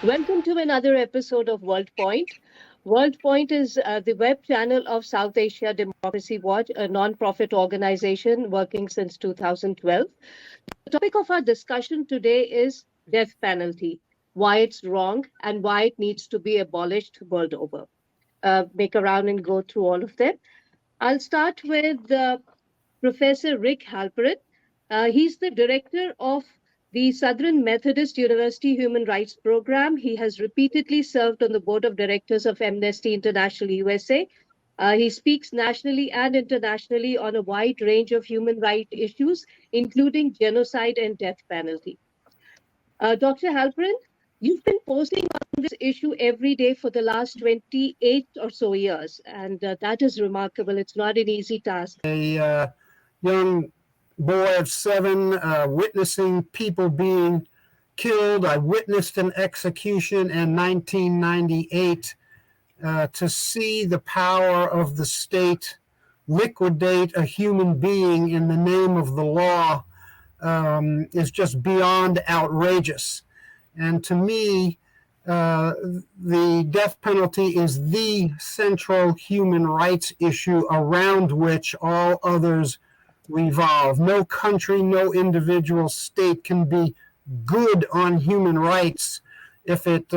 Welcome to another episode of World Point. World Point is the web channel of South Asia Democracy Watch, a non-profit organization working since 2012. The topic of our discussion today is death penalty, why it's wrong and why it needs to be abolished world over. Make a round and go through all of them. I'll start with Professor Rick Halperin. He's the director of the Southern Methodist University Human Rights Program. He has repeatedly served on the board of directors of Amnesty International USA. He speaks nationally and internationally on a wide range of human rights issues, including genocide and death penalty. Dr. Halperin, you've been posting on this issue every day for the last 28 or so years, and that is remarkable. It's not an easy task. A young boy of 7 witnessing people being killed. I witnessed an execution in 1998. To see the power of the state liquidate a human being in the name of the law is just beyond outrageous. And to me, the death penalty is the central human rights issue around which all others revolve. No country, no individual state can be good on human rights if it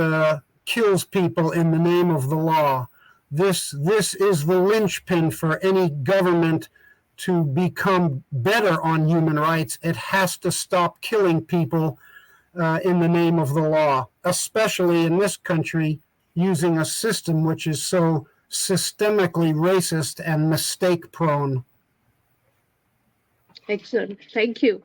kills people in the name of the law. This is the linchpin for any government to become better on human rights. It has to stop killing people in the name of the law, especially in this country, using a system which is so systemically racist and mistake-prone. Excellent. Thank you.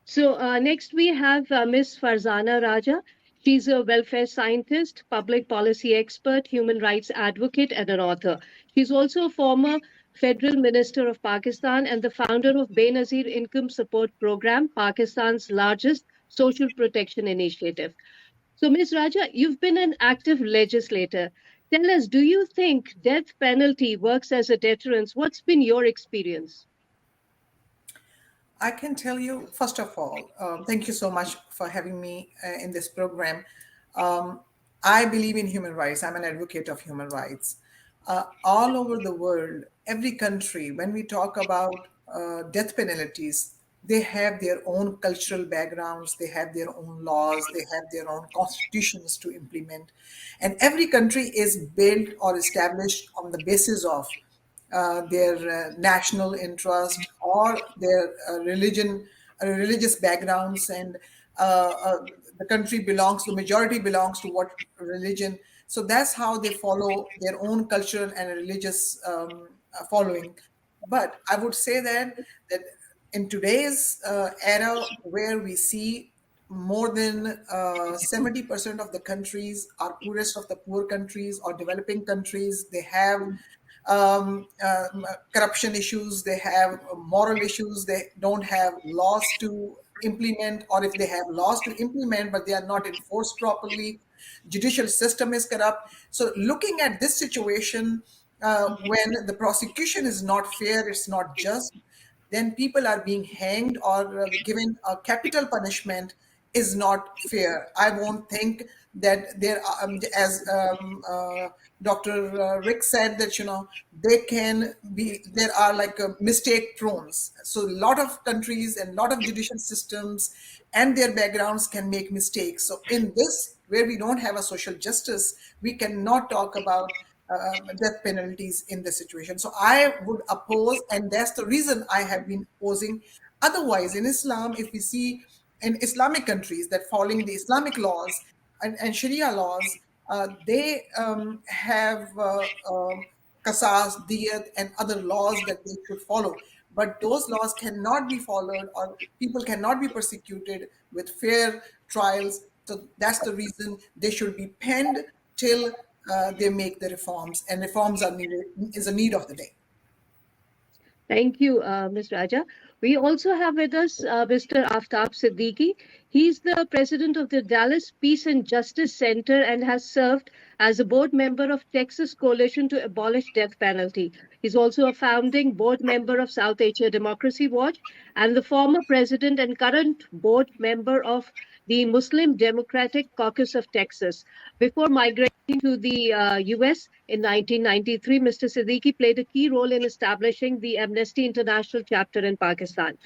So next we have Ms. Farzana Raja. She's a welfare scientist, public policy expert, human rights advocate, and an author. She's also a former Federal Minister of Pakistan and the founder of Benazir Income Support Program, Pakistan's largest social protection initiative. So, Ms. Raja, you've been an active legislator. Tell us, do you think death penalty works as a deterrence? What's been your experience? I can tell you, first of all, thank you so much for having me in this program. I believe in human rights. I'm an advocate of human rights. All over the world, every country, when we talk about death penalties, they have their own cultural backgrounds, they have their own laws, they have their own constitutions to implement. And every country is built or established on the basis of their national interest or their religious backgrounds, and the country belongs, the majority belongs to what religion. So that's how they follow their own cultural and religious following. But I would say that in today's era, where we see more than 70% of the countries are poorest of the poor countries or developing countries, they have corruption issues, they have moral issues, they don't have laws to implement, or if they have laws to implement but they are not enforced properly, judicial system is corrupt. So looking at this situation, when the prosecution is not fair, it's not just, then people are being hanged or given a capital punishment is not fair. I won't think that there are, as Dr. Rick said, that there are like mistake prone. So a lot of countries and a lot of judicial systems and their backgrounds can make mistakes. So in this, where we don't have a social justice, we cannot talk about death penalties in this situation. So I would oppose, and that's the reason I have been opposing. Otherwise, in Islam, if we see in Islamic countries that following the Islamic laws and Sharia laws, they have qasas, diyat, and other laws that they should follow. But those laws cannot be followed, or people cannot be persecuted with fair trials. So that's the reason they should be penned till they make the reforms, and reforms is a need of the day. Thank you, Ms. Raja. We also have with us Mr. Aftab Siddiqui. He's the president of the Dallas Peace and Justice Center and has served as a board member of Texas Coalition to Abolish Death Penalty. He's also a founding board member of South Asia Democracy Watch and the former president and current board member of the Muslim Democratic Caucus of Texas. Before migrating to the US in 1993, Mr. Siddiqui played a key role in establishing the Amnesty International chapter in Pakistan.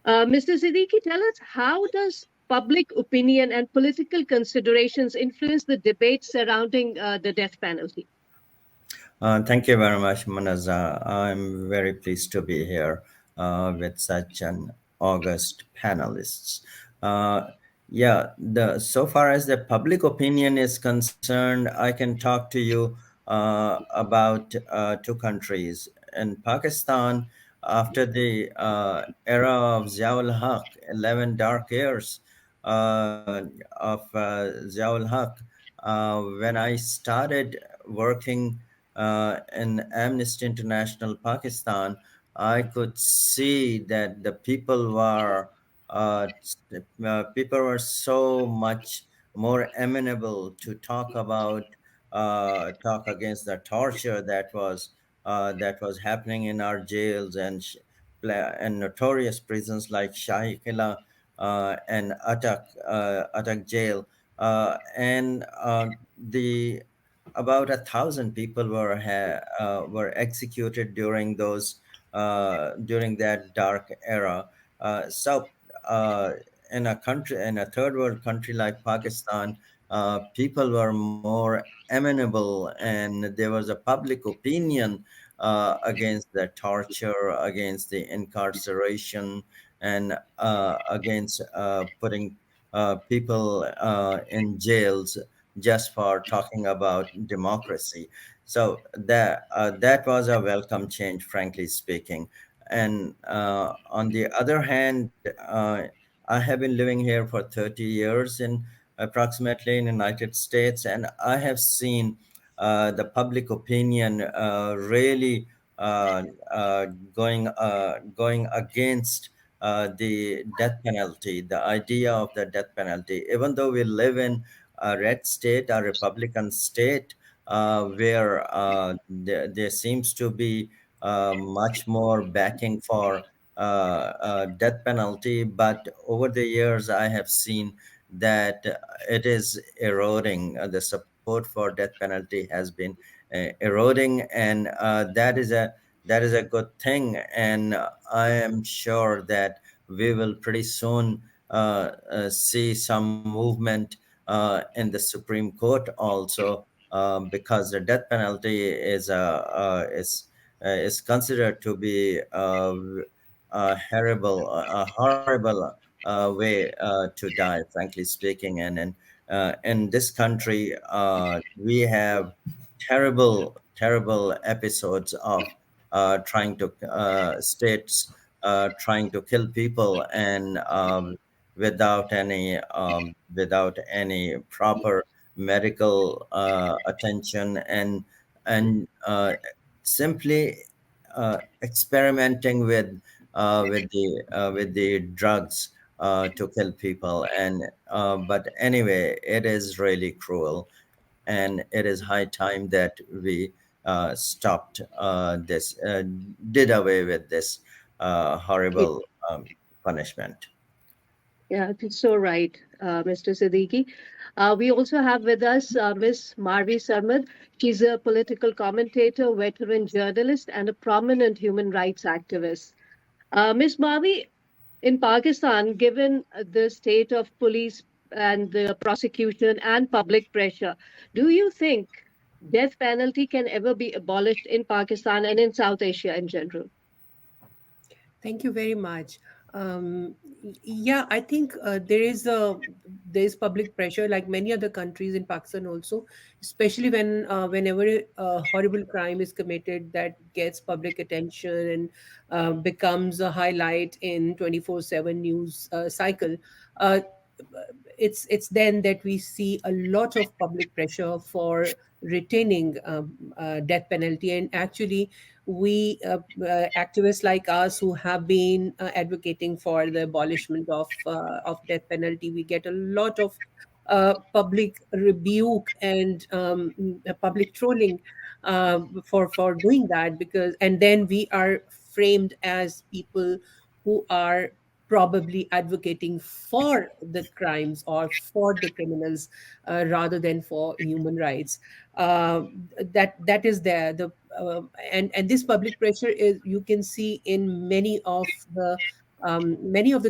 Mr. Siddiqui, tell us, how does public opinion and political considerations influence the debate surrounding the death penalty? Thank you very much, Manaza. I'm very pleased to be here with such an august panelists. Uh, yeah, the so far as the public opinion is concerned, I can talk to you about two countries. In Pakistan, after the era of Ziaul Haq, 11 dark years of Ziaul Haq, when I started working in Amnesty International Pakistan, I could see that the people were so much more amenable to talk against the torture that was happening in our jails and notorious prisons like Shahi Qila and Attak jail, and the about 1,000 people were executed during that dark era. So, in a country, in a third world country like Pakistan, people were more amenable, and there was a public opinion against the torture, against the incarceration, and against putting people in jails just for talking about democracy. So that was a welcome change, frankly speaking. And on the other hand, I have been living here for 30 years in approximately in the United States, and I have seen the public opinion really uh, uh, going against the death penalty, the idea of the death penalty. Even though we live in a red state, a Republican state, where there seems to be much more backing for death penalty. But over the years, I have seen that it is eroding. The support for death penalty has been eroding, and that is a good thing. And I am sure that we will pretty soon see some movement in the Supreme Court also, because the death penalty is considered to be a horrible way to die, frankly speaking. And in this country, we have terrible episodes of trying to states trying to kill people, and without any proper medical attention, and simply experimenting with the drugs to kill people. And but anyway, it is really cruel, and it is high time that we stopped this, did away with this horrible punishment. Yeah, it's so right, Mr. Siddiqui. We also have with us Ms. Marvi Sarmad. She's a political commentator, veteran journalist, and a prominent human rights activist. Ms. Marvi, in Pakistan, given the state of police and the prosecution and public pressure, do you think death penalty can ever be abolished in Pakistan and in South Asia in general? Thank you very much. Yeah, I think there is public pressure like many other countries in Pakistan also, especially whenever a horrible crime is committed that gets public attention and becomes a highlight in 24/7 news cycle. Uh, it's then that we see a lot of public pressure for retaining death penalty. And actually, we activists like us who have been advocating for the abolishment of death penalty, we get a lot of public rebuke and public trolling for doing that, because and then we are framed as people who are probably advocating for the crimes or for the criminals, rather than for human rights. uh, that is there. The and this public pressure is, you can see in many of the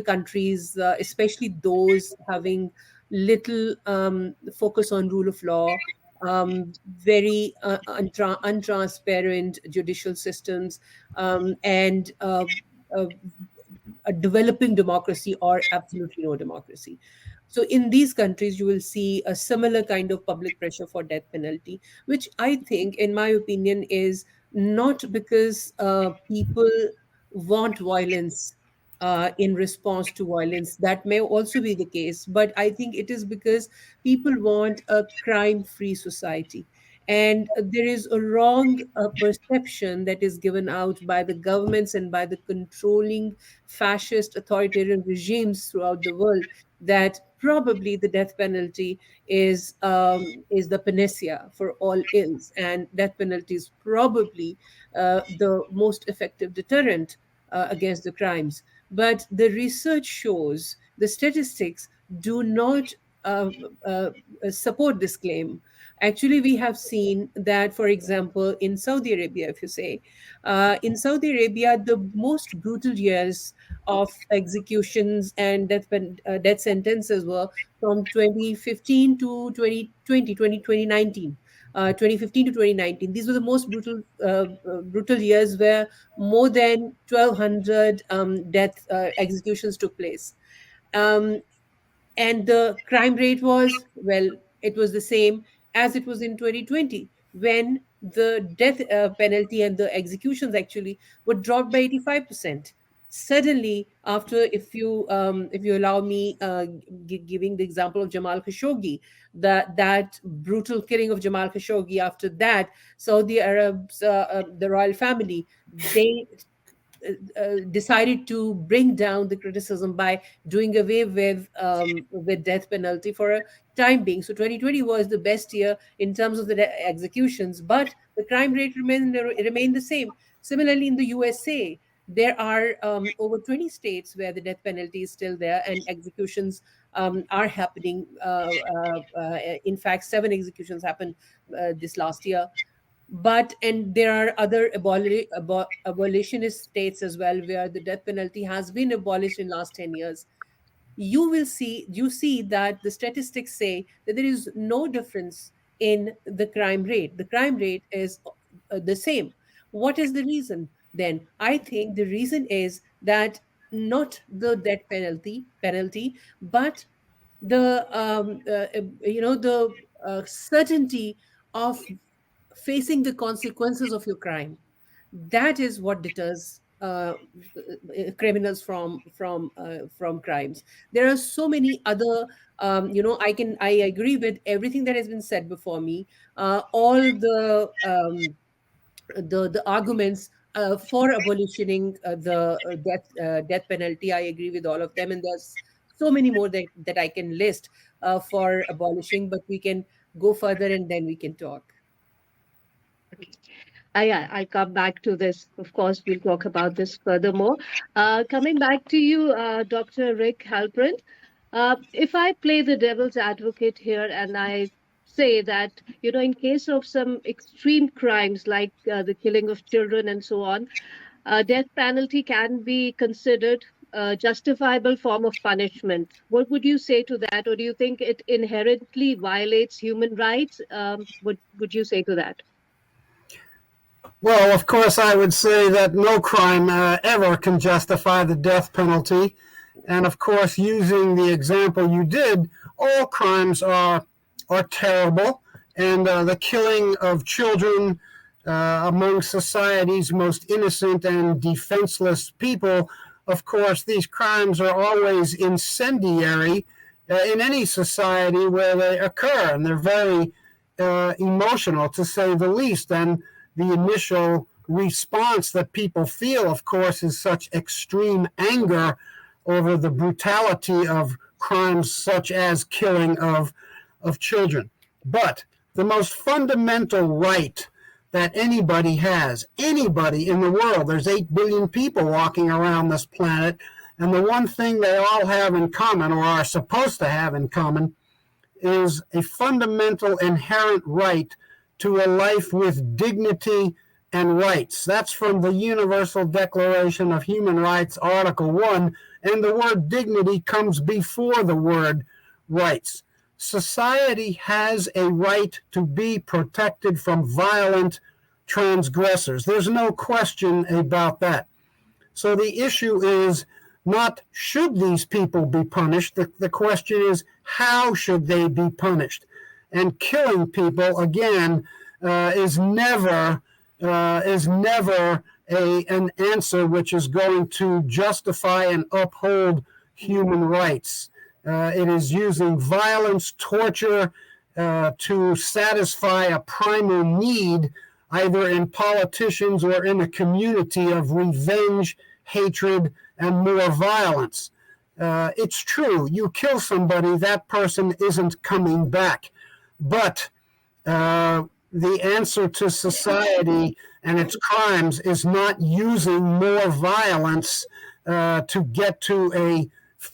countries, especially those having little focus on rule of law, very untransparent judicial systems, and a developing democracy or absolutely no democracy. So in these countries, you will see a similar kind of public pressure for death penalty, which I think, in my opinion, is not because people want violence in response to violence. That may also be the case, but I think it is because people want a crime-free society. And there is a wrong perception that is given out by the governments and by the controlling fascist authoritarian regimes throughout the world, that probably the death penalty is the panacea for all ills, and death penalty is probably the most effective deterrent against the crimes. But the research shows, the statistics do not uh, uh, support this claim. Actually, we have seen that, for example, in Saudi Arabia, if you say, in Saudi Arabia, the most brutal years of executions and death sentences were from 2015 to 2019. 2015 to 2019. These were the most brutal years, where more than 1,200 death executions took place. Um, and the crime rate was, well, it was the same as it was in 2020, when the death penalty and the executions actually were dropped by 85%. Suddenly, after, if you allow me, giving the example of Jamal Khashoggi, that brutal killing of Jamal Khashoggi, after that, Saudi Arabs, the royal family, they decided to bring down the criticism by doing away with death penalty for a time being. So 2020 was the best year in terms of the executions, but the crime rate remained the same. Similarly, in the USA, there are over 20 states where the death penalty is still there, and executions are happening. In fact, 7 executions happened this last year. But and there are other abolitionist states as well, where the death penalty has been abolished in last 10 years. You see that the statistics say that there is no difference in the crime rate. The crime rate is the same. What is the reason? Then I think the reason is that not the death penalty, but the the certainty of facing the consequences of your crime. That is what deters criminals from crimes. There are so many other, I agree with everything that has been said before me. All the arguments for abolishing the death penalty, I agree with all of them, and there's so many more that I can list for abolishing, but we can go further and then we can talk. Yeah, I'll come back to this. Of course, we'll talk about this furthermore. Coming back to you, Dr. Rick Halprin, if I play the devil's advocate here and I say that, in case of some extreme crimes like the killing of children and so on, death penalty can be considered a justifiable form of punishment. What would you say to that? Or do you think it inherently violates human rights? Would you say to that? Well, of course, I would say that no crime ever can justify the death penalty. And of course, using the example you did, all crimes are terrible, and the killing of children among society's most innocent and defenseless people, of course, these crimes are always incendiary in any society where they occur, and they're very emotional, to say the least. And the initial response that people feel, of course, is such extreme anger over the brutality of crimes such as killing of of children. But the most fundamental right that anybody in the world, there's 8 billion people walking around this planet, and the one thing they all have in common, or are supposed to have in common, is a fundamental inherent right to a life with dignity and rights. That's from the Universal Declaration of Human Rights, Article 1, and the word dignity comes before the word rights. Society has a right to be protected from violent transgressors. There's no question about that. So the issue is not should these people be punished. The question is how should they be punished? And killing people again is never an answer which is going to justify and uphold human rights. It is using violence, torture to satisfy a primal need, either in politicians or in a community of revenge, hatred, and more violence. It's true, you kill somebody, that person isn't coming back. But the answer to society and its crimes is not using more violence to get to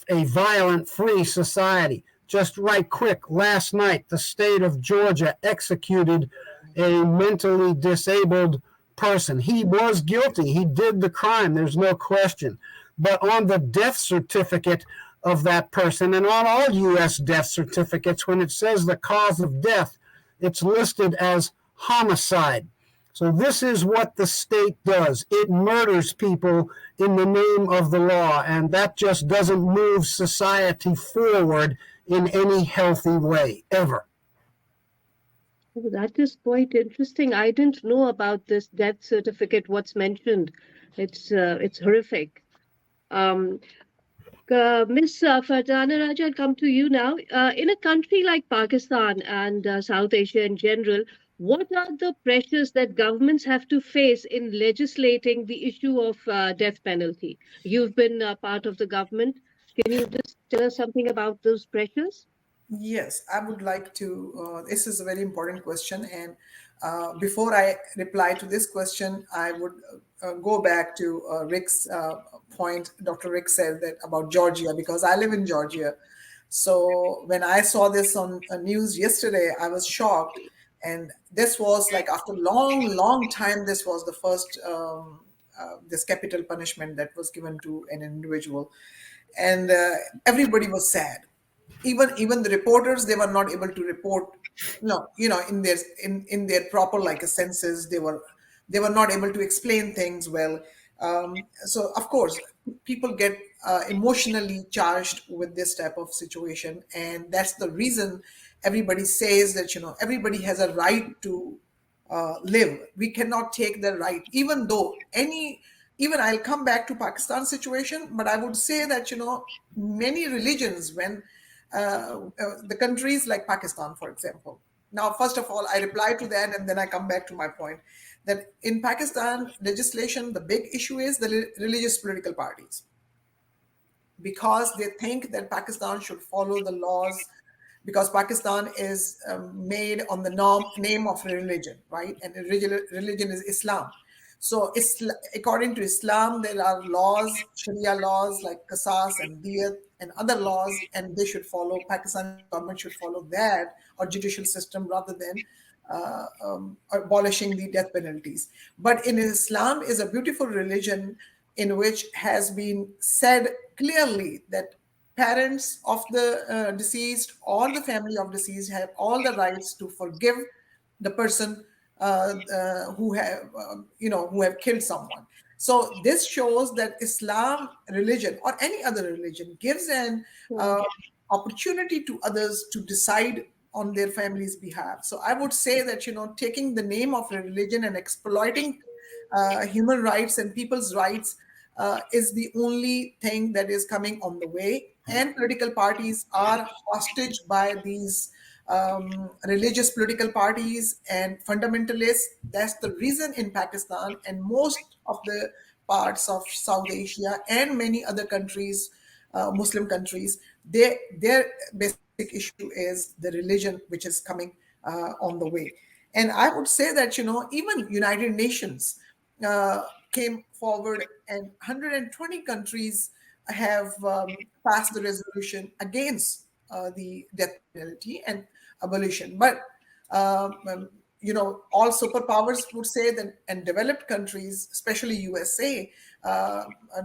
a violent-free society. Just right quick, last night, the state of Georgia executed a mentally disabled person. He was guilty. He did the crime. There's no question. But on the death certificate of that person, and on all U.S. death certificates, when it says the cause of death, it's listed as homicide. So this is what the state does. It murders people in the name of the law, and that just doesn't move society forward in any healthy way, ever. Oh, that is quite interesting. I didn't know about this death certificate, what's mentioned. It's horrific. Um, Miss Fardana Raja, I'll come to you now. In a country like Pakistan and South Asia in general, what are the pressures that governments have to face in legislating the issue of death penalty? You've been part of the government. Can you just tell us something about those pressures? Yes, I would like to. This is a very important question. And before I reply to this question, I would go back to Rick's point. Dr. Rick said that about Georgia, because I live in Georgia. So when I saw this on news yesterday, I was shocked. And this was like after long, long time, this was the first this capital punishment that was given to an individual. And everybody was sad, even the reporters, they were not able to report, no, in their proper like a senses, they were not able to explain things well. So of course people get emotionally charged with this type of situation, and that's the reason everybody says that everybody has a right to live. We cannot take the right, even though even I'll come back to Pakistan situation, but I would say that many religions, when the countries like Pakistan, for example. Now, first of all, I reply to that and then I come back to my point that in Pakistan legislation, the big issue is the religious political parties, because they think that Pakistan should follow the laws, because Pakistan is made on the name of religion, right? And religion is Islam. So according to Islam, there are laws, Sharia laws like Qasas and Diyat and other laws, and they should follow, Pakistani government should follow that, or judicial system, rather than abolishing the death penalties. But in Islam is a beautiful religion in which has been said clearly that parents of the deceased or the family of deceased have all the rights to forgive the person who have killed someone. So this shows that Islam religion or any other religion gives an opportunity to others to decide on their family's behalf. So I would say that taking the name of a religion and exploiting human rights and people's rights is the only thing that is coming on the way. And political parties are hostage by these religious political parties and fundamentalists. That's the reason in Pakistan and most of the parts of South Asia and many other countries, Muslim countries, they're basically basic issue is the religion which is coming on the way. And I would say that, even United Nations came forward, and 120 countries have passed the resolution against the death penalty and abolition. But all superpowers would say that, and developed countries, especially USA,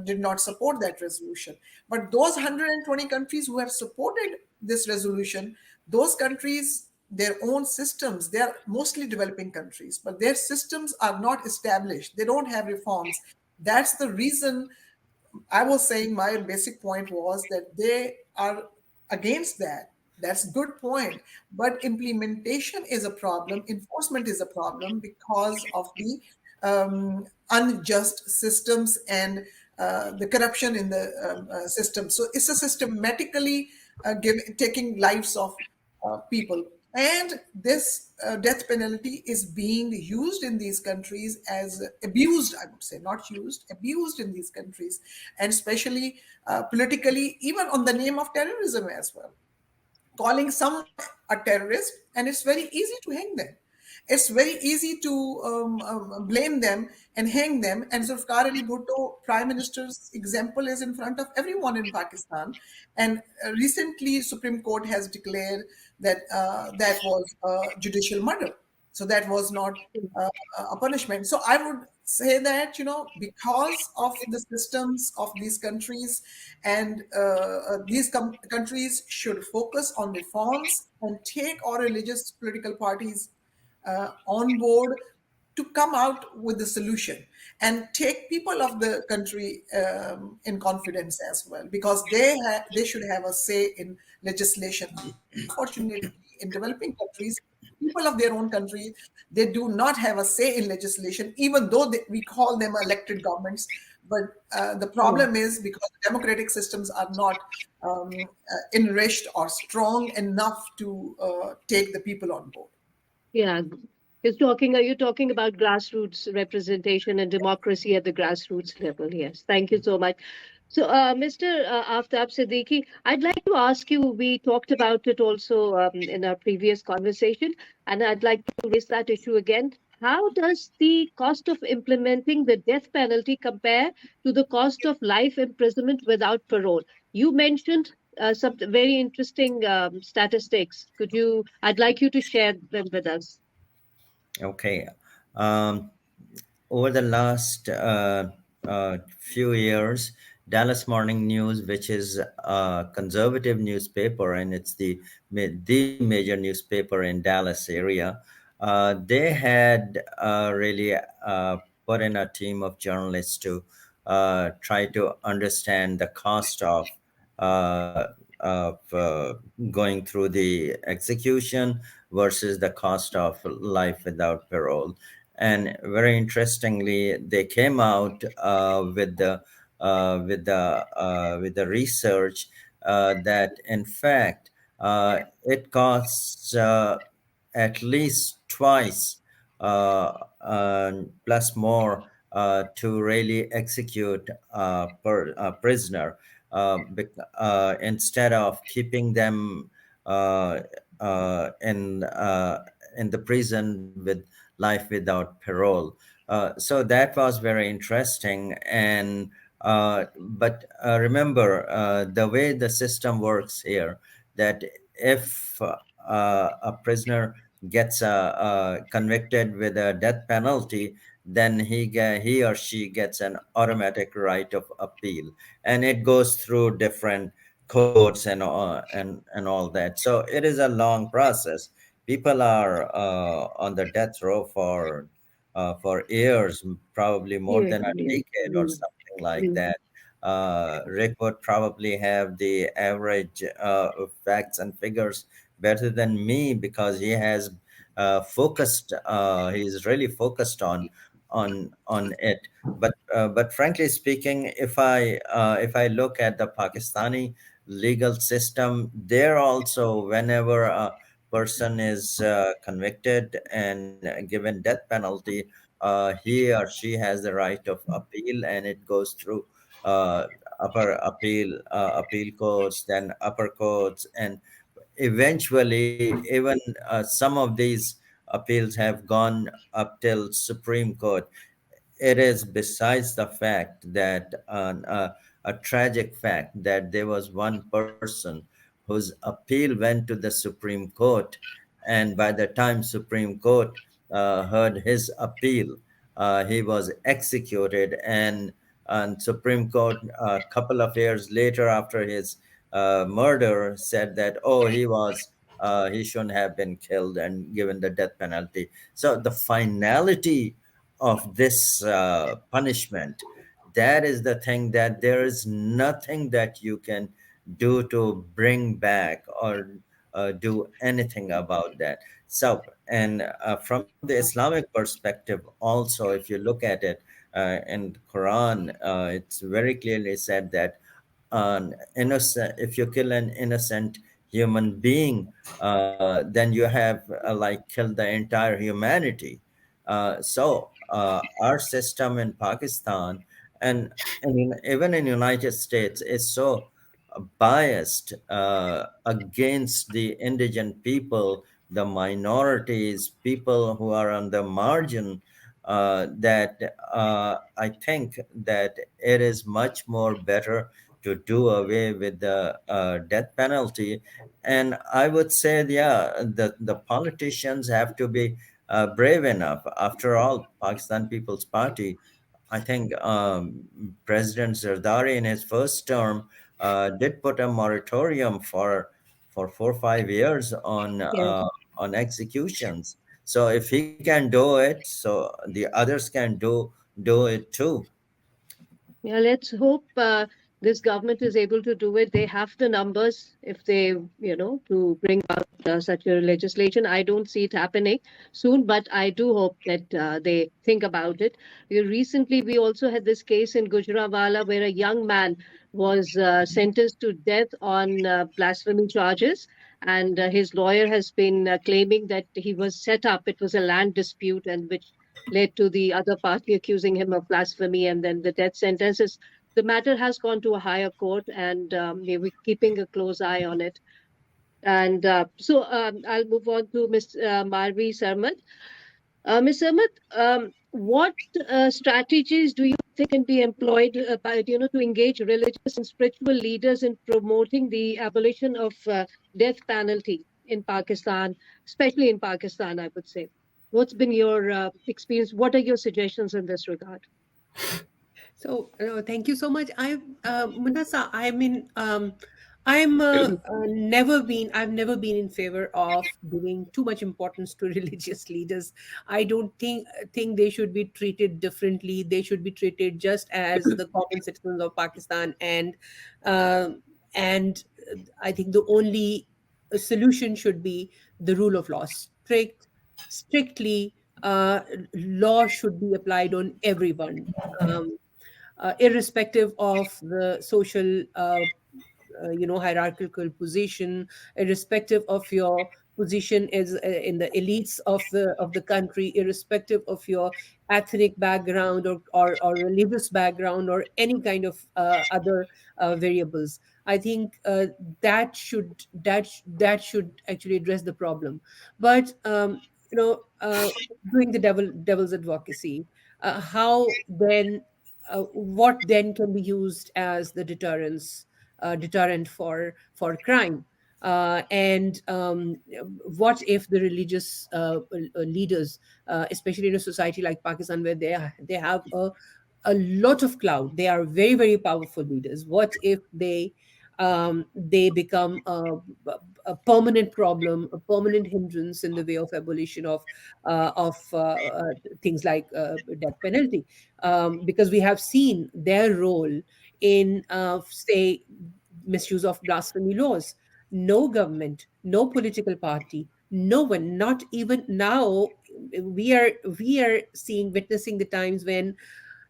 did not support that resolution. But those 120 countries who have supported this resolution, those countries, their own systems, they are mostly developing countries, but their systems are not established. They don't have reforms. That's the reason I was saying my basic point was that they are against that. That's a good point. But implementation is a problem, enforcement is a problem because of the unjust systems and the corruption in the system. So it's a systematically taking lives of people. And this death penalty is being used in these countries as abused, I would say, not used, abused in these countries, and especially politically, even on the name of terrorism as well, calling someone a terrorist, and it's very easy to hang them. It's very easy to blame them and hang them. And Zulfikar Ali Bhutto, Prime Minister's example, is in front of everyone in Pakistan. And recently, Supreme Court has declared that that was judicial murder. So that was not uh, a punishment. So I would say that, because of the systems of these countries, and these countries should focus on reforms and take all religious political parties on board to come out with the solution, and take people of the country in confidence as well, because they should have a say in legislation. Unfortunately, in developing countries, people of their own country, they do not have a say in legislation, even though we call them elected governments. But the problem is because democratic systems are not enriched or strong enough to take the people on board. Yeah. Are you talking about grassroots representation and democracy at the grassroots level? Yes. Thank you so much. So, Mr. Aftab Siddiqui, I'd like to ask you, we talked about it also in our previous conversation, and I'd like to raise that issue again. How does the cost of implementing the death penalty compare to the cost of life imprisonment without parole? You mentioned some very interesting statistics. I'd like you to share them with us. Okay. Um, Over the last few years, Dallas Morning News, which is a conservative newspaper, and it's the major newspaper in Dallas area, they had really put in a team of journalists to try to understand the cost of going through the execution versus the cost of life without parole. And very interestingly, they came out with the research that in fact it costs at least twice plus more to really execute a prisoner, instead of keeping them uh, in the prison with life without parole. So that was very interesting. And remember, the way the system works here, that if a prisoner gets convicted with a death penalty, then he or she gets an automatic right of appeal, and it goes through different courts and all that. So it is a long process. People are on the death row for years, probably more Yes, than a yes. decade or Mm, something like mm. that. Rick would probably have the average facts and figures better than me, because he has focused. He's really focused on it. But frankly speaking, if I look at the Pakistani legal system, there also, whenever a person is convicted and given death penalty, he or she has the right of appeal, and it goes through uh, upper appeal courts, then upper courts, and eventually, even some of these appeals have gone up till Supreme Court. It is besides the fact that a tragic fact that there was one person whose appeal went to the Supreme Court, and by the time Supreme Court heard his appeal, he was executed. And Supreme Court, a couple of years later after his murder, said that, oh, he shouldn't have been killed and given the death penalty. So the finality of this punishment, that is the thing, that there is nothing that you can do to bring back or do anything about that. So, and from the Islamic perspective also, if you look at it in the Quran, it's very clearly said that an innocent, if you kill an innocent human being, then you have like killed the entire humanity. So our system in Pakistan, and even in United States, is so biased against the indigent people, the minorities, people who are on the margin, that I think that it is much more better to do away with the death penalty. And I would say, yeah, the politicians have to be brave enough. After all, Pakistan People's Party, I think President Zardari in his first term did put a moratorium for 4 or 5 years Yeah. on executions. So if he can do it, so the others can do it too. Yeah, let's hope this government is able to do it. They have the numbers if they, to bring out such a legislation. I don't see it happening soon, but I do hope that they think about it. Recently, we also had this case in Gujranwala where a young man was sentenced to death on blasphemy charges. And his lawyer has been claiming that he was set up, it was a land dispute, and which led to the other party accusing him of blasphemy and then the death sentences. The matter has gone to a higher court, and we're keeping a close eye on it. And I'll move on to Ms. Marvi Sarmat. Ms. Sarmat, what strategies do you think can be employed to engage religious and spiritual leaders in promoting the abolition of death penalty in Pakistan, especially in Pakistan, I would say? What's been your experience? What are your suggestions in this regard? So, thank you so much. Munasa, I mean, I've never been in favor of giving too much importance to religious leaders. I don't think they should be treated differently. They should be treated just as the common citizens of Pakistan, um, and I think the only solution should be the rule of law. Strictly, uh, law should be applied on everyone. Irrespective of the social hierarchical position, irrespective of your position as in the elites of the country, irrespective of your ethnic background or religious background or any kind of other variables. I think that should actually address the problem. But doing the devil's advocacy, how then what then can be used as the deterrent for crime? And what if the religious leaders, especially in a society like Pakistan, where they have a lot of clout, they are very very powerful leaders. What if they become a permanent problem, a permanent hindrance in the way of abolition of things like death penalty? Because we have seen their role in, say, misuse of blasphemy laws. No government, no political party, no one, not even now, we are seeing, witnessing the times when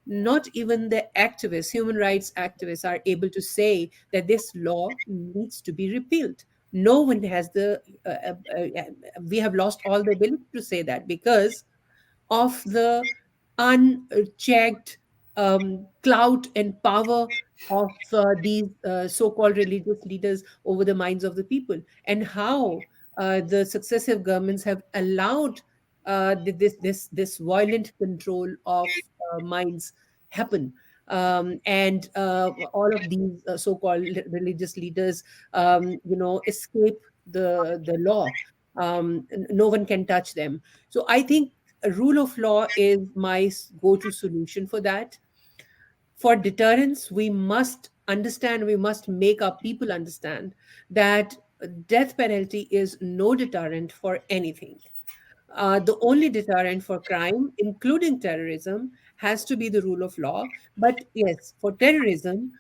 not even the activists, human rights activists, are able to say that this law needs to be repealed. No one has we have lost all the ability to say that because of the unchecked clout and power of these so-called religious leaders over the minds of the people, and how the successive governments have allowed this violent control of minds happen. And all of these so-called religious leaders, escape the law. No one can touch them. So I think a rule of law is my go-to solution for that. For deterrence, we must understand, we must make our people understand that death penalty is no deterrent for anything. The only deterrent for crime, including terrorism, has to be the rule of law. But yes, for terrorism,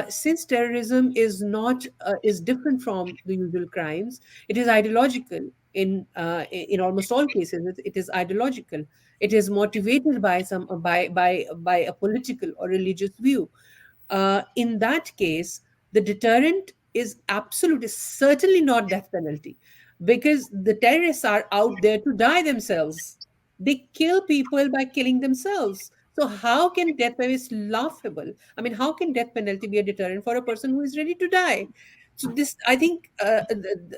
since terrorism is different from the usual crimes, it is ideological. In almost all cases, it is ideological. It is motivated by by a political or religious view. In that case, the deterrent is certainly not death penalty, because the terrorists are out there to die themselves. They kill people by killing themselves. So how can death penalty is laughable? I mean, how can death penalty be a deterrent for a person who is ready to die? So this, I think,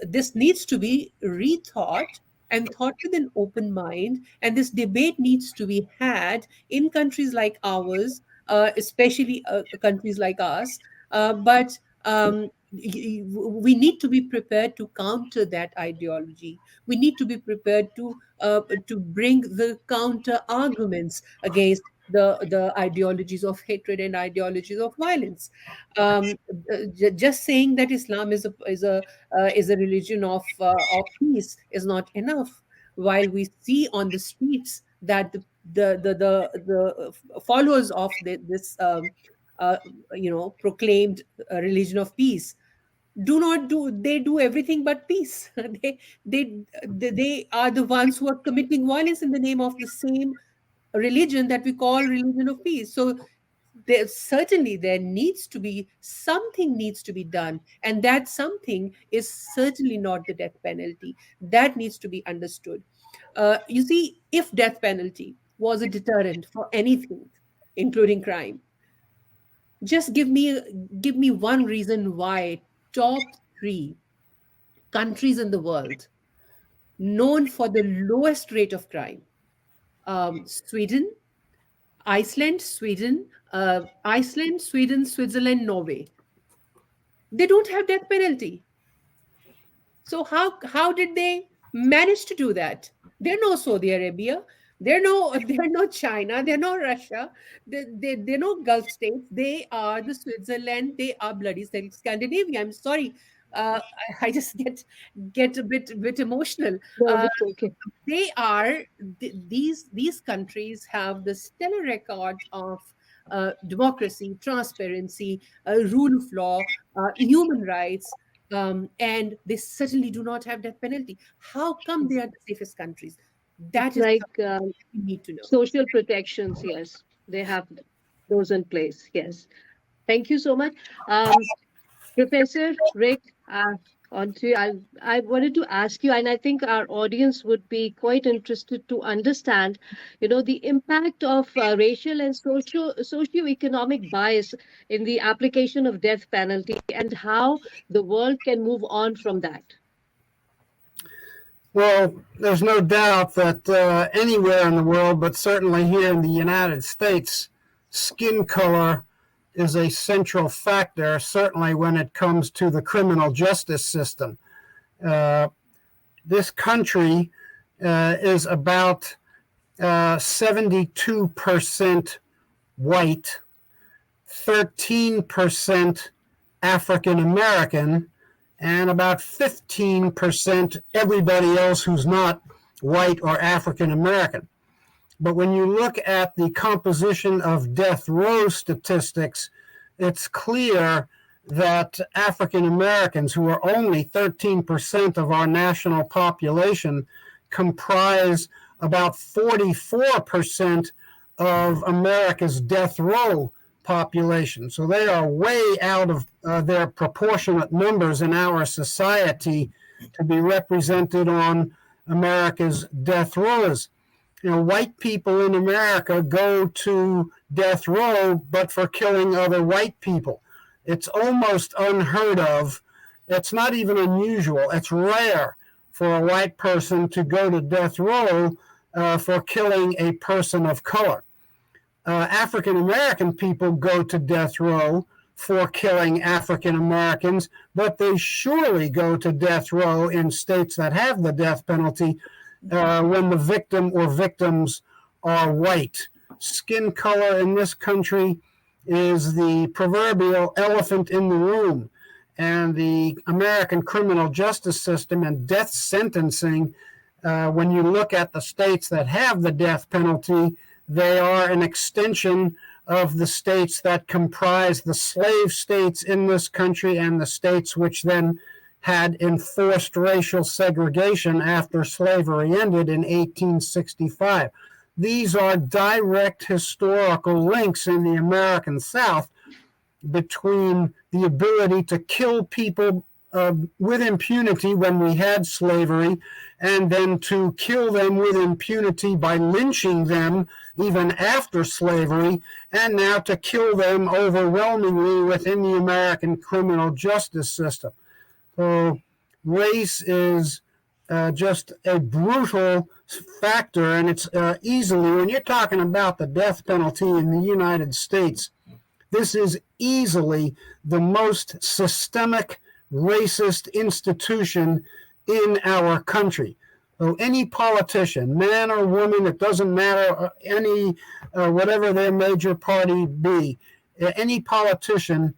this needs to be rethought and thought with an open mind. And this debate needs to be had in countries like ours, especially countries like us. But we need to be prepared to counter that ideology. We need to be prepared to bring the counter arguments against the ideologies of hatred and ideologies of violence. Just saying that Islam is a religion of peace is not enough. While we see on the streets that the followers of this uh, proclaimed religion of peace do not do they do everything but peace. They are the ones who are committing violence in the name of the same religion that we call religion of peace. So there needs to be something needs to be done, and that something is certainly not the death penalty. That needs to be understood. You see, if death penalty was a deterrent for anything, including crime, just give me one reason why top three countries in the world known for the lowest rate of crime: Sweden, Iceland, Sweden, Switzerland, Norway. They don't have death penalty. So how did they manage to do that? They're no Saudi Arabia. They're no China. They're no Russia. They're no Gulf states. They are the Switzerland. They are bloody Scandinavia. I'm sorry. I just get a bit emotional. No, Uh, it's okay. they are these countries have the stellar record of democracy, transparency, rule of law, human rights, and they certainly do not have death penalty. How come they are the safest countries? It's That is like something we need to know. social protections. Yes, they have those in place. Yes. Thank you so much. Professor Rick, on to you. I wanted to ask you, and I think our audience would be quite interested to understand, the impact of racial and socio-economic bias in the application of death penalty and how the world can move on from that. Well, there's no doubt that anywhere in the world, but certainly here in the United States, skin color is a central factor, certainly when it comes to the criminal justice system. This country is about 72% white, 13% African American, and about 15% everybody else who's not white or African American. But when you look at the composition of death row statistics, it's clear that African Americans, who are only 13% of our national population, comprise about 44% of America's death row population. So they are way out of their proportionate numbers in our society to be represented on America's death rows. White people in America go to death row, but for killing other white people. It's almost unheard of. It's not even unusual. It's rare for a white person to go to death row for killing a person of color. African American people go to death row for killing African Americans, but they surely go to death row in states that have the death penalty when the victim or victims are white. Skin color in this country is the proverbial elephant in the room. And the American criminal justice system and death sentencing, when you look at the states that have the death penalty, they are an extension of the states that comprise the slave states in this country and the states which then had enforced racial segregation after slavery ended in 1865. These are direct historical links in the American South between the ability to kill people with impunity when we had slavery, and then to kill them with impunity by lynching them even after slavery, and now to kill them overwhelmingly within the American criminal justice system. So race is just a brutal factor, and it's easily, when you're talking about the death penalty in the United States, this is easily the most systemic racist institution in our country. So any politician, man or woman, it doesn't matter, any whatever their major party be, any politician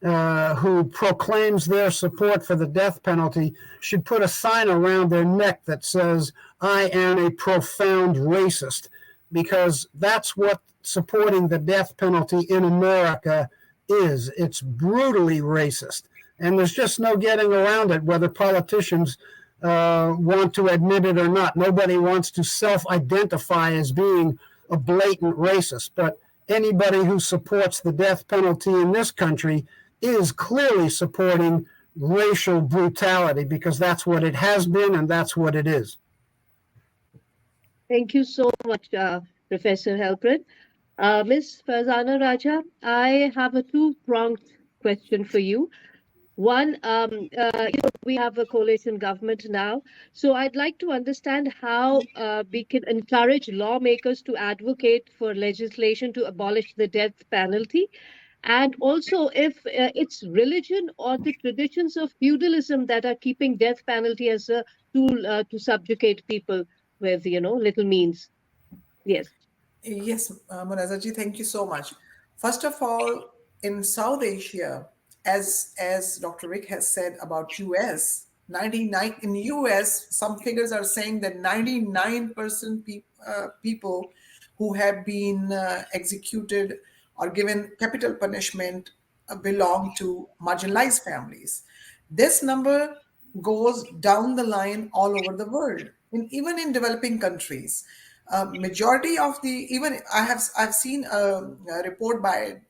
who proclaims their support for the death penalty should put a sign around their neck that says, "I am a profound racist," because that's what supporting the death penalty in America is. It's brutally racist. And there's just no getting around it, whether politicians want to admit it or not. Nobody wants to self-identify as being a blatant racist, but anybody who supports the death penalty in this country is clearly supporting racial brutality, because that's what it has been and that's what it is. Thank you so much, Professor Halpern. Ms. Farzana Raja, I have a two-pronged question for you. One, we have a coalition government now, so I'd like to understand how we can encourage lawmakers to advocate for legislation to abolish the death penalty, and also if it's religion or the traditions of feudalism that are keeping death penalty as a tool to subjugate people with, little means. Yes. Yes, Munazaji, thank you so much. First of all, in South Asia, as Dr. Rick has said about US, 99 in US, some figures are saying that 99% people who have been executed or given capital punishment belong to marginalized families. This number goes down the line all over the world, even in developing countries. Majority of the, even I've seen a report by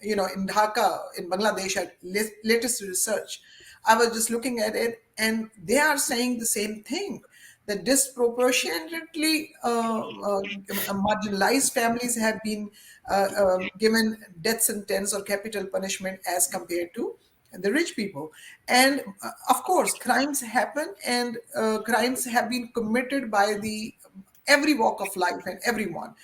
in Dhaka in Bangladesh at latest research. I was just looking at it, and they are saying the same thing, that disproportionately marginalized families have been given death sentence or capital punishment as compared to the rich people. And of course, crimes happen, and crimes have been committed by the every walk of life and everyone.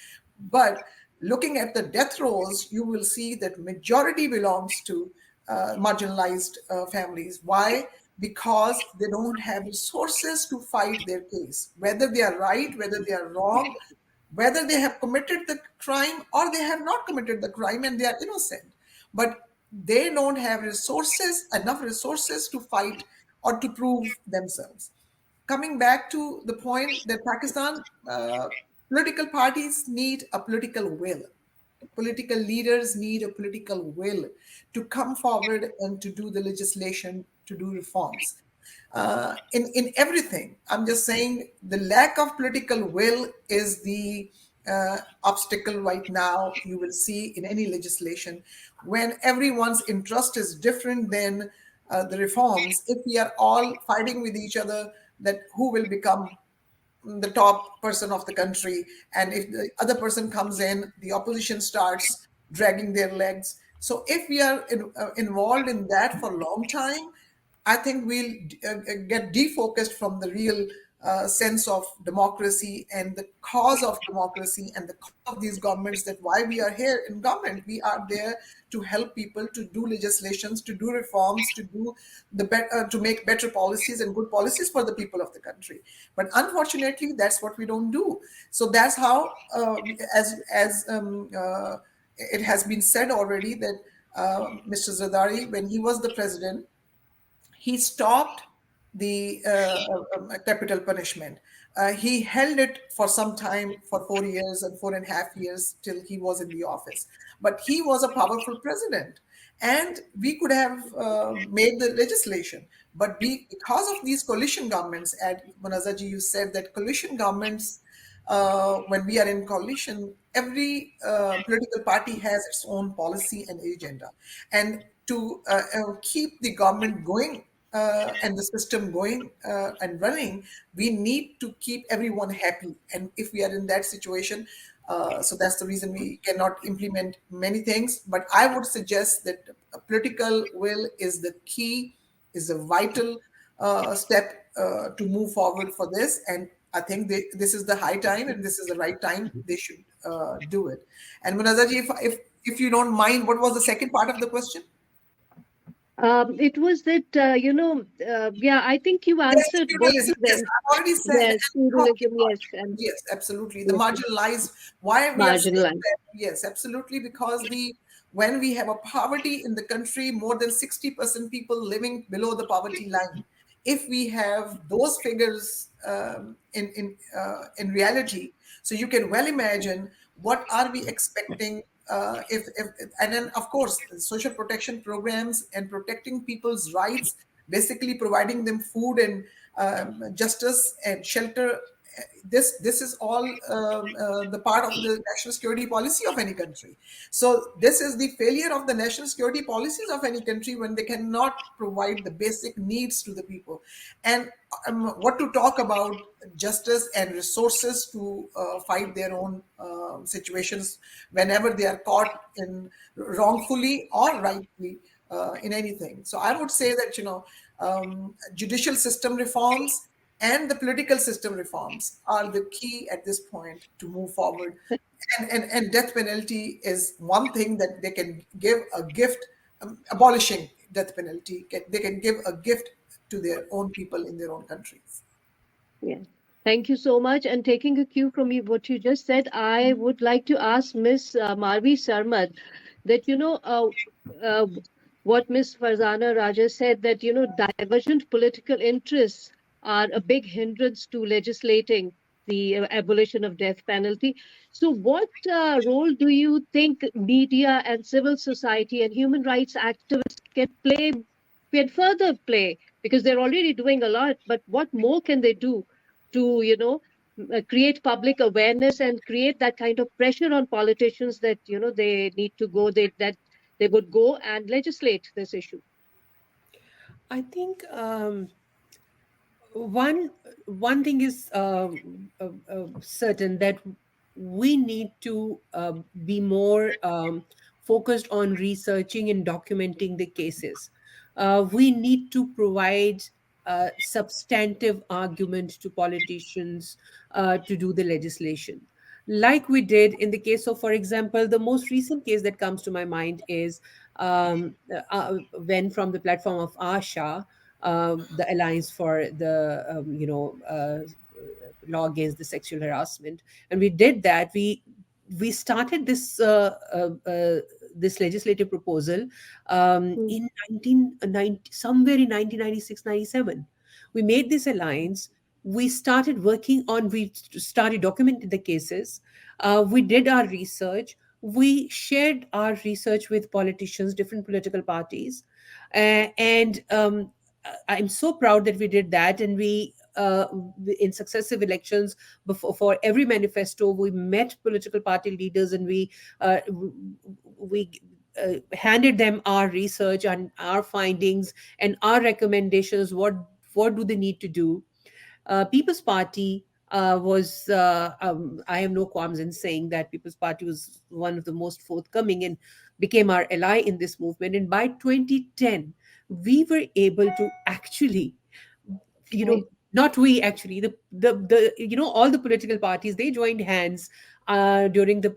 But looking at the death rolls, you will see that majority belongs to marginalized families. Why? Because they don't have resources to fight their case, whether they are right, whether they are wrong, whether they have committed the crime or they have not committed the crime and they are innocent. But they don't have enough resources to fight or to prove themselves. Coming back to the point that Pakistan, political parties need a political will. Political leaders need a political will to come forward and to do the legislation, to do reforms. In everything, I'm just saying the lack of political will is the obstacle right now you will see in any legislation. When everyone's interest is different than the reforms, if we are all fighting with each other that who will become the top person of the country, and if the other person comes in, the opposition starts dragging their legs. So if we are involved in that for a long time, I think we'll get defocused from the real sense of democracy and the cause of democracy and the cause of these governments, that why we are here in government. We are there to help people, to do legislations, to do reforms, to do to make better policies and good policies for the people of the country. But unfortunately, that's what we don't do. So that's how, as it has been said already, that Mr. Zardari, when he was the president, he stopped the capital punishment. He held it for some time, for 4 years and 4.5 years, till he was in the office. But he was a powerful president, and we could have made the legislation. But because of these coalition governments, and Munazaji, you said that coalition governments, when we are in coalition, every political party has its own policy and agenda. And to keep the government going and the system going and running, we need to keep everyone happy. And if we are in that situation, so that's the reason we cannot implement many things. But I would suggest that a political will is the key, is a vital step to move forward for this. And I think this is the high time and this is the right time they should do it. And Munazaji, if you don't mind, what was the second part of the question? It was that, yeah, I think you Yes, answered both feudalism. of Yes, them. I've already said. Yes, And talking feudalism, about, yes, and yes, absolutely. The yes, marginalized. Why we are saying marginalized. that? Yes, absolutely. Because when we have a poverty in the country, more than 60% people living below the poverty line. If we have those figures in reality, so you can well imagine what are we expecting, if and then of course social protection programs and protecting people's rights, basically providing them food and justice and shelter. This is all the part of the national security policy of any country. So this is the failure of the national security policies of any country, when they cannot provide the basic needs to the people. And what to talk about justice and resources to fight their own situations whenever they are caught in wrongfully or rightly in anything. So I would say that, judicial system reforms and the political system reforms are the key at this point to move forward. And death penalty is one thing that they can give a gift. Abolishing death penalty, they can give a gift to their own people in their own countries. Yes. Thank you so much. And taking a cue from you, what you just said, I would like to ask Miss Marvi Sarmad that, uh, what Miss Farzana Raja said, that, divergent political interests are a big hindrance to legislating the abolition of death penalty. So what role do you think media and civil society and human rights activists can further play? Because they're already doing a lot, but what more can they do to, create public awareness and create that kind of pressure on politicians that, they need to go, that they would go and legislate this issue? I think one one thing is certain, that we need to be more focused on researching and documenting the cases. We need to provide substantive argument to politicians to do the legislation, like we did in the case of, for example, the most recent case that comes to my mind is when from the platform of Asha, the Alliance for the law against the sexual harassment, and we did that. We started this legislative proposal Mm, in 1990, somewhere in 1996, 97. We made this alliance. We started working on. We started documenting the cases. We did our research. We shared our research with politicians, different political parties, and I'm so proud that we did that. And in successive elections, before for every manifesto, we met political party leaders, and we handed them our research and our findings and our recommendations. What do they need to do? People's Party I have no qualms in saying that People's Party was one of the most forthcoming and became our ally in this movement. And by 2010, we were able to actually, you know, Right. not we actually, all the political parties, they joined hands during the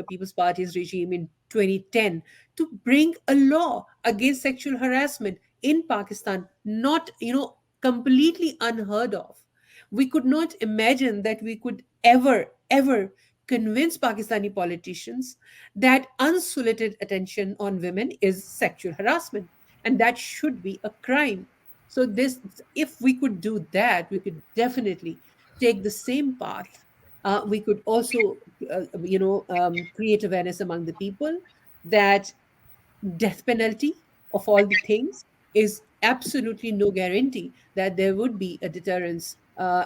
People's Party's regime in 2010 to bring a law against sexual harassment in Pakistan, not, completely unheard of. We could not imagine that we could ever convince Pakistani politicians that unsolicited attention on women is sexual harassment, and that should be a crime. So this, if we could do that, we could definitely take the same path. We could also, create awareness among the people that death penalty, of all the things, is absolutely no guarantee that there would be a deterrence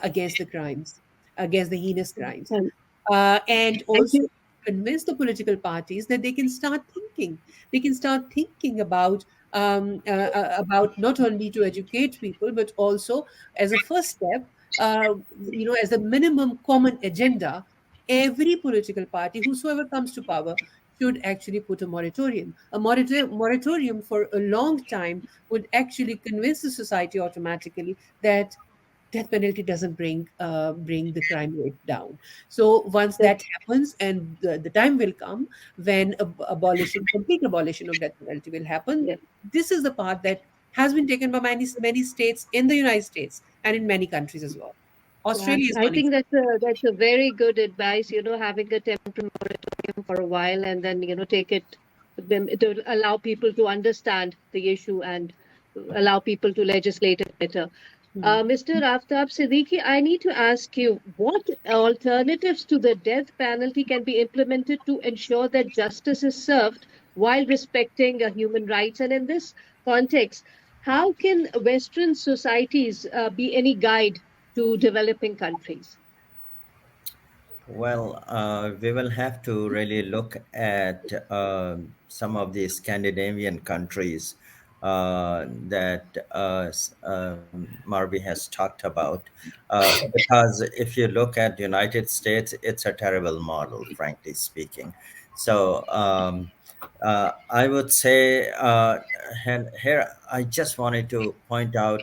against the crimes, against the heinous crimes. And And thank also you. convince the political parties that they can start thinking. They can start thinking about not only to educate people, but also as a first step, as a minimum common agenda, every political party, whosoever comes to power, should actually put a moratorium. A moratorium for a long time would actually convince the society automatically that death penalty doesn't bring the crime rate down. So once That, that happens, and the time will come when complete abolition of death penalty will happen. yeah. This is the path that has been taken by many states in the United States and in many countries as well. Yeah, Australia is I one think example. that's a very good advice, having a temporary moratorium for a while and then, take it them to allow people to understand the issue and allow people to legislate it better. Mhm. Mr. Aftab Siddiqui, I need to ask you, what alternatives to the death penalty can be implemented to ensure that justice is served while respecting human rights? And in this context, how can Western societies be any guide to developing countries? Well, we will have to really look at some of the Scandinavian countries that Marby has talked about. Because if you look at United States, it's a terrible model, frankly speaking. So I would say, and here I just wanted to point out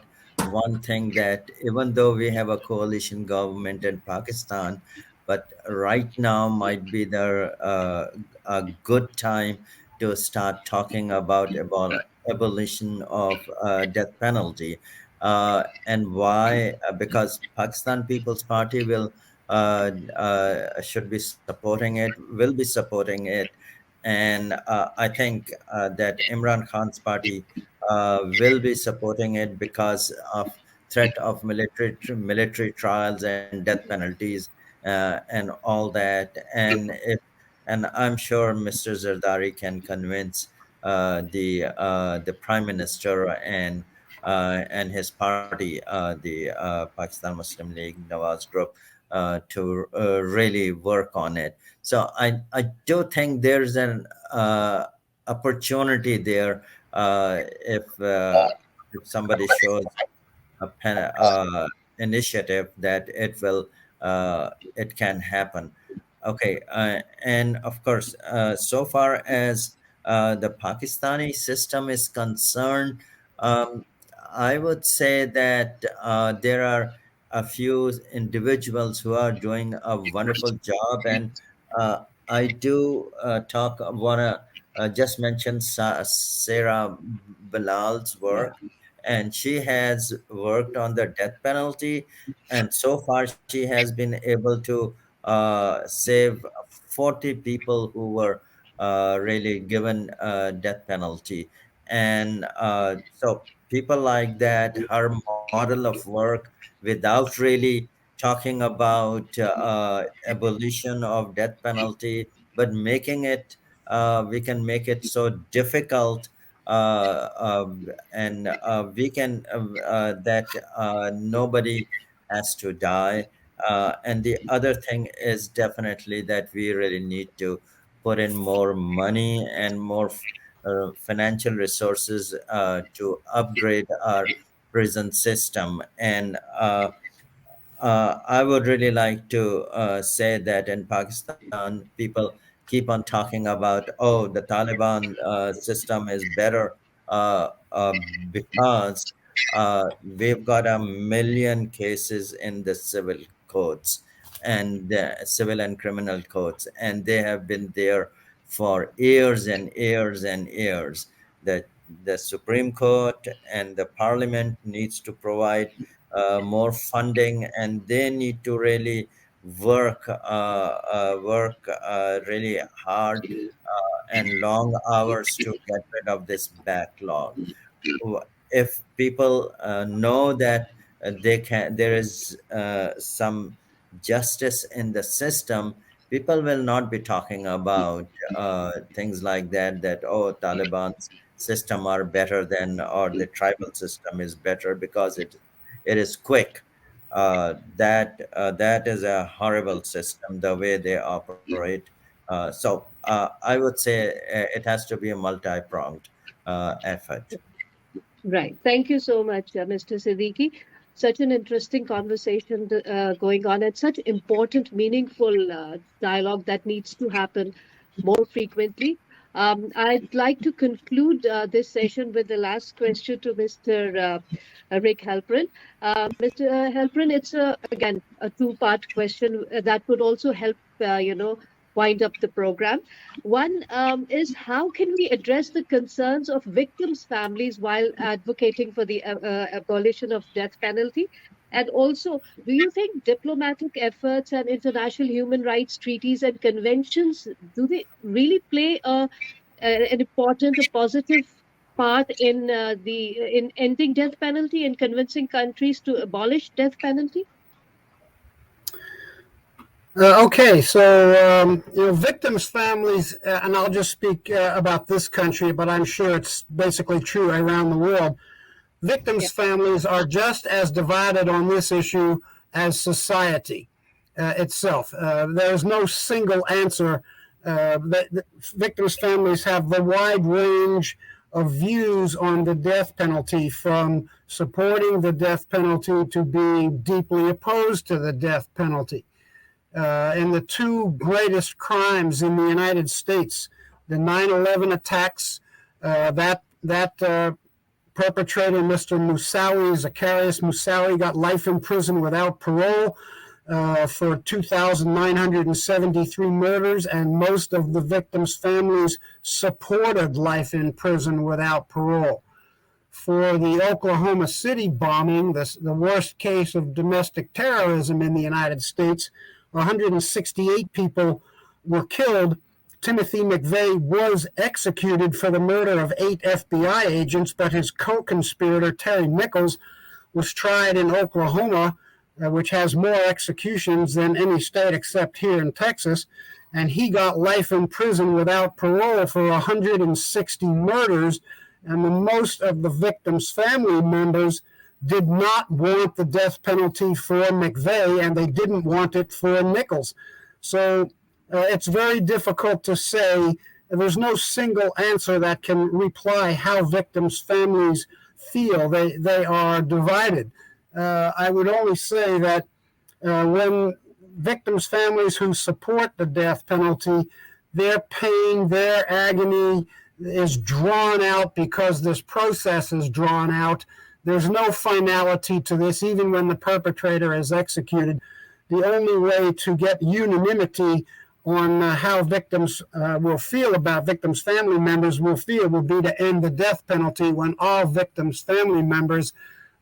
one thing, that even though we have a coalition government in Pakistan, but right now might be a good time to start talking about abolition of death penalty. And why? Because Pakistan People's Party should be supporting it, will be supporting it, and I think that Imran Khan's party will be supporting it because of threat of military trials and death penalties and all that. And I'm sure Mr. Zardari can convince the Prime Minister and his party, the Pakistan Muslim League Nawaz Group, to really work on it. So I do think there's an opportunity there if somebody shows initiative that it can happen. Okay, and of course, so far as the Pakistani system is concerned, um, I would say that there are a few individuals who are doing a wonderful job, and I do wanna just mention Sarah Bilal's Yeah. work, and she has worked on the death penalty, and so far she has been able to save 40 people who were really given death penalty. And so people like that, her model of work, without really talking about abolition of death penalty, but making it, we can make it so difficult, and we can that nobody has to die. And the other thing is definitely that we really need to put in more money and more financial resources to upgrade our prison system. And I would really like to say that in Pakistan, people keep on talking about, oh, the Taliban system is better because we've got a million cases in the civil courts and civil and criminal courts, and they have been there for years and years and years. The, the Supreme Court and the Parliament needs to provide more funding, and they need to really work really hard and long hours to get rid of this backlog. If people know that there is some justice in the system, people will not be talking about things like that, that, oh, Taliban's system are better than, or the tribal system is better because it is quick. That is a horrible system, the way they operate. So I would say it has to be a multi-pronged effort. Right. Thank you so much, Mr. Siddiqui. Such an interesting conversation going on, and such important, meaningful dialogue that needs to happen more frequently. I'd like to conclude this session with the last question to Mr. Rick Halprin. Mr. Halprin, it's again a two-part question that would also help, wind up the program. One is how can we address the concerns of victims' families while advocating for the abolition of death penalty? And also, do you think diplomatic efforts and international human rights treaties and conventions do they really play an important, a positive part in in ending death penalty and convincing countries to abolish death penalty? Okay, so victims' families, and I'll just speak about this country, but I'm sure it's basically true around the world. Yeah. Victims' families are just as divided on this issue as society itself. There's no single answer. Victims' families have the wide range of views on the death penalty, from supporting the death penalty to being deeply opposed to the death penalty. And the two greatest crimes in the United States, the 9/11 attacks, that perpetrator, Mr. Moussaoui, Zacharias Moussaoui, got life in prison without parole for 2,973 murders, and most of the victims' families supported life in prison without parole. For the Oklahoma City bombing, the worst case of domestic terrorism in the United States, 168 people were killed. Timothy McVeigh was executed for the murder of 8 FBI agents, but his co-conspirator, Terry Nichols, was tried in Oklahoma, which has more executions than any state except here in Texas, and he got life in prison without parole for 160 murders, and most of the victims' family members did not want the death penalty for McVeigh, and they didn't want it for Nichols. So it's very difficult to say. There's no single answer that can reply how victims' families feel. They are divided. I would only say that when victims' families who support the death penalty, their pain, their agony is drawn out because this process is drawn out. There's no finality to this, even when the perpetrator is executed. The only way to get unanimity on how victims will feel about victims' family members will be to end the death penalty when all victims' family members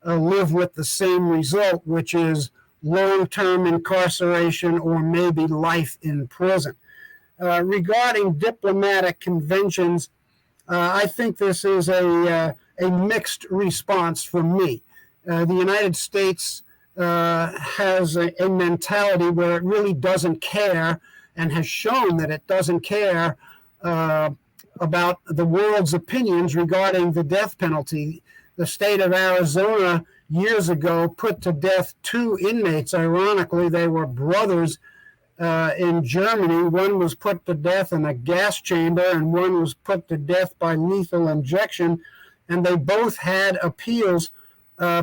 live with the same result, which is long-term incarceration or maybe life in prison. Regarding diplomatic conventions, I think this is a mixed response from me. The United States has a mentality where it really doesn't care, and has shown that it doesn't care about the world's opinions regarding the death penalty. The state of Arizona years ago put to death 2 inmates. Ironically, they were brothers in Germany. One was put to death in a gas chamber, and one was put to death by lethal injection. And they both had appeals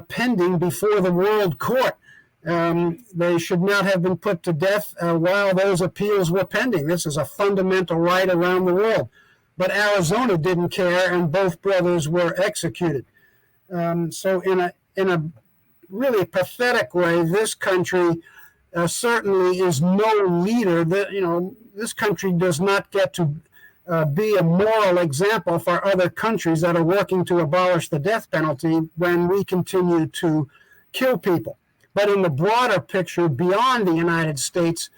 pending before the World Court. They should not have been put to death while those appeals were pending. This is a fundamental right around the world. But Arizona didn't care, and both brothers were executed. So, in a really pathetic way, this country certainly is no leader. That this country does not get to be a moral example for other countries that are working to abolish the death penalty when we continue to kill people. But in the broader picture, beyond the United States,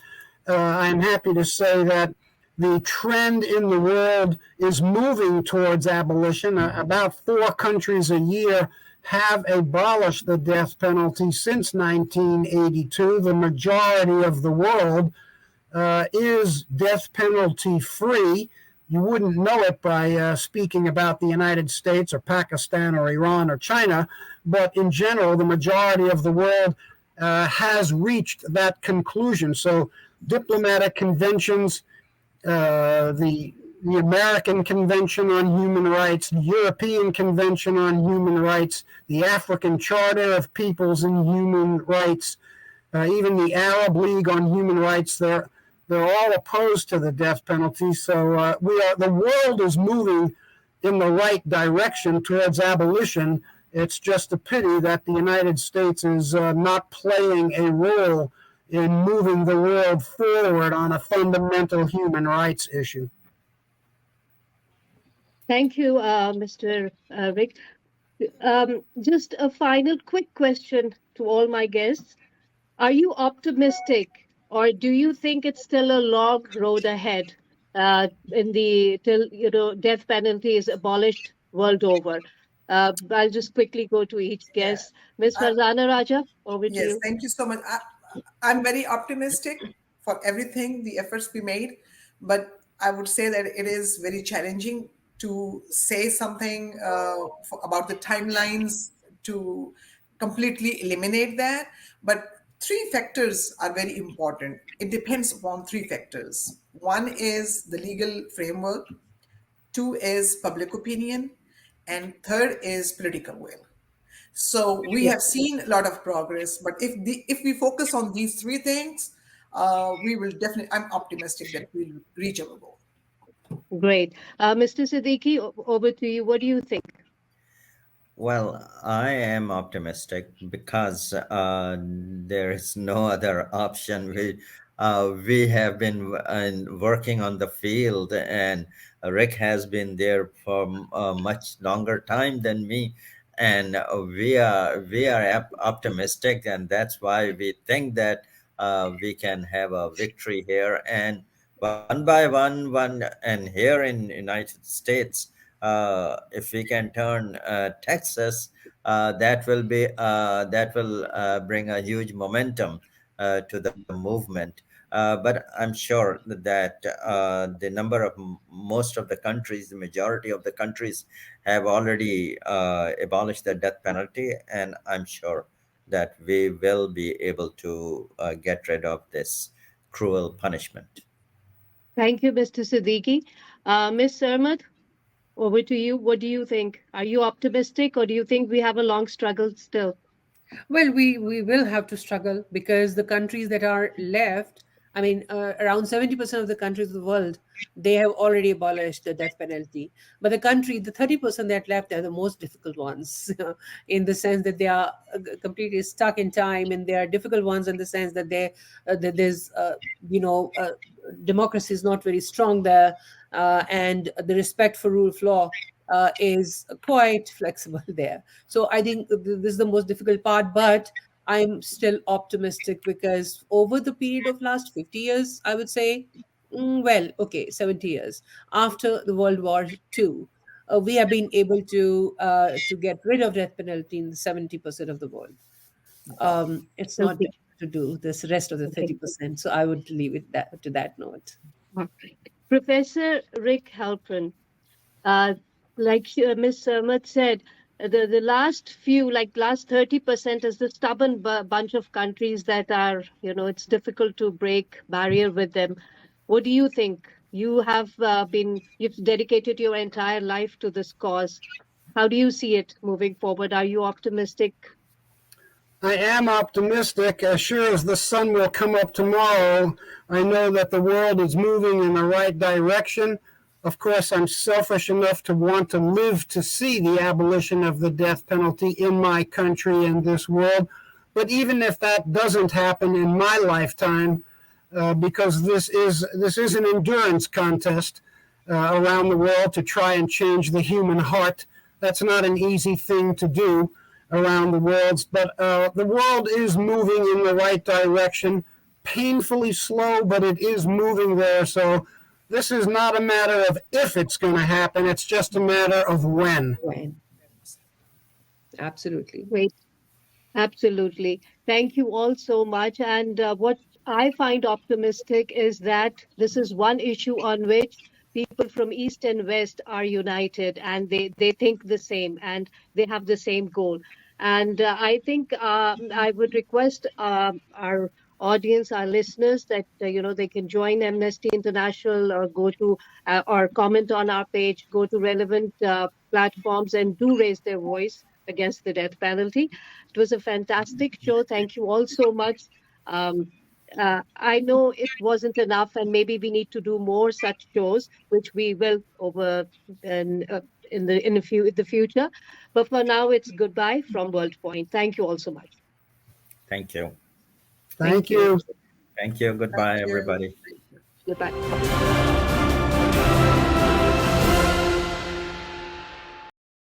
I'm happy to say that the trend in the world is moving towards abolition. About 4 countries a year have abolished the death penalty since 1982. The majority of the world is death penalty free. You wouldn't know it by speaking about the United States or Pakistan or Iran or China, but in general, the majority of the world has reached that conclusion. So diplomatic conventions, the American Convention on Human Rights, the European Convention on Human Rights, the African Charter of Peoples and Human Rights, even the Arab League on Human Rights, they're all opposed to the death penalty. So the world is moving in the right direction towards abolition. It's just a pity that the United States is not playing a role in moving the world forward on a fundamental human rights issue. Thank you, Mr. Rick. Just a final quick question to all my guests. Are you optimistic, or do you think it's still a long road ahead till death penalty is abolished world over? I'll just quickly go to each Yeah. guest. Ms. Farzana Raja, over to Yes, you. thank you so much. I'm very optimistic for everything, the efforts we made, but I would say that it is very challenging to say something about the timelines to completely eliminate that. But 3 factors are very important. It depends upon 3 factors. One is the legal framework, 2 is public opinion, and 3rd is political will. So we Yeah. have seen a lot of progress, but if we focus on these 3 things, we will definitely. I'm optimistic that we'll reach our goal. Great. Mr. Siddiqui, over to you. What do you think? Well, I am optimistic because there is no other option. We have been working on the field, and Rick has been there for a much longer time than me, and we are optimistic, and that's why we think that we can have a victory here, and one by one, and here in United States, if we can turn Texas, that will bring a huge momentum to the movement. But I'm sure that the number of most of the countries, the majority of the countries, have already abolished the death penalty, and I'm sure that we will be able to get rid of this cruel punishment. Thank you, Mr. Siddiqui. Ms. Sarmat, over to you. What do you think? Are you optimistic, or do you think we have a long struggle still? Well, we will have to struggle because the countries that are left, I mean, around 70% of the countries of the world, they have already abolished the death penalty. But the 30% that left are the most difficult ones, in the sense that they are completely stuck in time, and they are difficult ones in the sense that that there's, democracy is not very strong there, and the respect for rule of law is quite flexible there. So I think this is the most difficult part, but I'm still optimistic because over the period of last 50 years, I would say, well, okay, 70 years after the World War II, we have been able to get rid of death penalty in 70% of the world. It's not Okay. difficult to do this rest of the Okay. 30%. So I would leave it that to that note. Professor Rick Halpern, uh, like Ms. Sarmat said, the last few, like last 30% is the stubborn bunch of countries that are, it's difficult to break barrier with them. What do you think? You have you've dedicated your entire life to this cause. How do you see it moving forward? Are you optimistic? I am optimistic. As sure as the sun will come up tomorrow, I know that the world is moving in the right direction. Of course, I'm selfish enough to want to live to see the abolition of the death penalty in my country and this world. But even if that doesn't happen in my lifetime, because this is an endurance contest around the world to try and change the human heart. That's not an easy thing to do around the world, but the world is moving in the right direction, painfully slow, but it is moving there. So this is not a matter of if it's going to happen, it's just a matter of when. When? Absolutely. Great. Absolutely. Thank you all so much. And what I find optimistic is that this is one issue on which people from East and West are united, and they think the same and they have the same goal. And I think I would request our audience, our listeners, that they can join Amnesty International or go to or comment on our page, go to relevant platforms and do raise their voice against the death penalty. It was a fantastic show. Thank you all so much. Um, I know it wasn't enough, and maybe we need to do more such shows, which we will over in the future. But for now, it's goodbye from World Point. Thank you all so much. Thank you. Thank you. Thank you. Goodbye, Thank you. everybody. Goodbye.